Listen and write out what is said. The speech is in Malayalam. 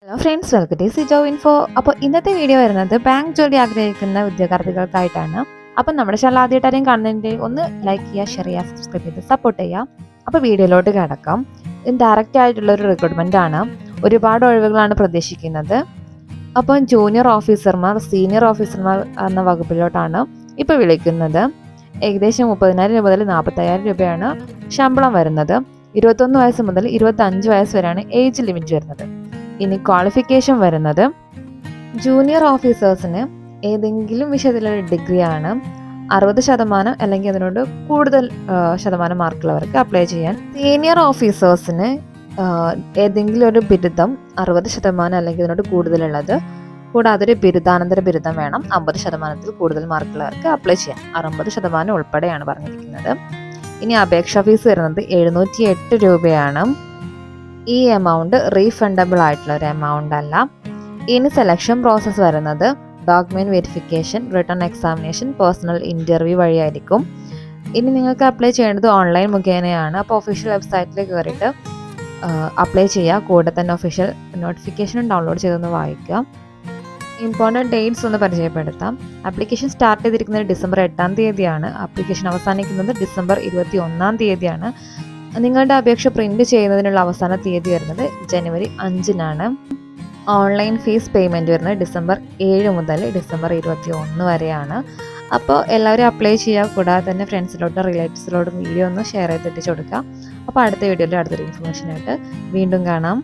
Hello friends, welcome to Sijo info. അപ്പോൾ ഇന്നത്തെ വീഡിയോ വരുന്നത് ബാങ്ക് ജോലി ആഗ്രഹിക്കുന്ന ഉദ്യോഗാർത്ഥികൾക്കായിട്ടാണ്. അപ്പം നമ്മുടെ ചാനൽ ആദ്യമായിട്ടാരും കാണുന്നതിൻ്റെ ഒന്ന് ലൈക്ക് ചെയ്യുക, ഷെയർ ചെയ്യുക, സബ്സ്ക്രൈബ് ചെയ്ത് സപ്പോർട്ട് ചെയ്യുക. അപ്പോൾ വീഡിയോയിലോട്ട് കിടക്കാം. ഇത് ഡയറക്റ്റ് ആയിട്ടുള്ള ഒരു റിക്രൂട്ട്മെൻ്റ് ആണ്. ഒരുപാട് ഒഴിവുകളാണ് പ്രതീക്ഷിക്കുന്നത്. അപ്പം ജൂനിയർ ഓഫീസർമാർ, സീനിയർ ഓഫീസർമാർ എന്ന വകുപ്പിലോട്ടാണ് ഇപ്പോൾ വിളിക്കുന്നത്. ഏകദേശം 30,000 രൂപ മുതൽ 45,000 രൂപയാണ് ശമ്പളം വരുന്നത്. 21 വയസ്സ് മുതൽ 25 വയസ്സ് വരെയാണ് ഏജ് ലിമിറ്റ് വരുന്നത്. ഇനി ക്വാളിഫിക്കേഷൻ വരുന്നത് ജൂനിയർ ഓഫീസേഴ്സിന് ഏതെങ്കിലും വിഷയത്തിലുള്ള ഡിഗ്രിയാണ്. 60% അല്ലെങ്കിൽ അതിനോട് കൂടുതൽ ശതമാനം മാർക്കുള്ളവർക്ക് അപ്ലൈ ചെയ്യാൻ. സീനിയർ ഓഫീസേഴ്സിന് ഏതെങ്കിലും ഒരു ബിരുദം 60% അല്ലെങ്കിൽ അതിനോട് കൂടുതലുള്ളത്, കൂടാതെ ഒരു ബിരുദാനന്തര ബിരുദം വേണം. 50% കൂടുതൽ മാർക്കുള്ളവർക്ക് അപ്ലൈ ചെയ്യാം. 60% ഉൾപ്പെടെയാണ് പറഞ്ഞിരിക്കുന്നത്. ഇനി അപേക്ഷാ ഫീസ് വരുന്നത് 708 രൂപയാണ്. ഈ എമൗണ്ട് റീഫണ്ടബിൾ ആയിട്ടുള്ള ഒരു എമൗണ്ട് അല്ല. ഇനി സെലക്ഷൻ പ്രോസസ്സ് വരുന്നത് document verification, written examination, personal interview വഴിയായിരിക്കും. ഇനി നിങ്ങൾക്ക് അപ്ലൈ ചെയ്യേണ്ടത് ഓൺലൈൻ മുഖേനയാണ്. അപ്പോൾ ഒഫീഷ്യൽ വെബ്സൈറ്റിൽ കയറിയിട്ട് അപ്ലൈ ചെയ്യുക. കൂടെ തന്നെ ഒഫീഷ്യൽ നോട്ടിഫിക്കേഷനും ഡൗൺലോഡ് ചെയ്തൊന്ന് വായിക്കുക. ഇമ്പോർട്ടൻറ്റ് ഡേറ്റ്സ് ഒന്ന് പരിചയപ്പെടുത്താം. ആപ്ലിക്കേഷൻ സ്റ്റാർട്ട് ചെയ്തിരിക്കുന്നത് ഡിസംബർ 8-ാം തീയതിയാണ്. ആപ്ലിക്കേഷൻ അവസാനിക്കുന്നത് ഡിസംബർ 21-ാം തീയതിയാണ്. നിങ്ങളുടെ അപേക്ഷ പ്രിന്റ് ചെയ്യുന്നതിനുള്ള അവസാന തീയതി വരുന്നത് ജനുവരി 5-നാണ്. ഓൺലൈൻ ഫീസ് പേയ്മെൻറ്റ് വരുന്നത് ഡിസംബർ 7 മുതൽ ഡിസംബർ 21 വരെയാണ്. അപ്പോൾ എല്ലാവരും അപ്ലൈ ചെയ്യുക. കൂടാതെ തന്നെ ഫ്രണ്ട്സിലോട്ടും റിലേറ്റീവ്സിലോട്ടും വീഡിയോ ഒന്ന് ഷെയർ ചെയ്തെത്തിച്ചു കൊടുക്കുക. അപ്പോൾ അടുത്ത വീഡിയോയിൽ അടുത്തൊരു ഇൻഫർമേഷനായിട്ട് വീണ്ടും കാണാം.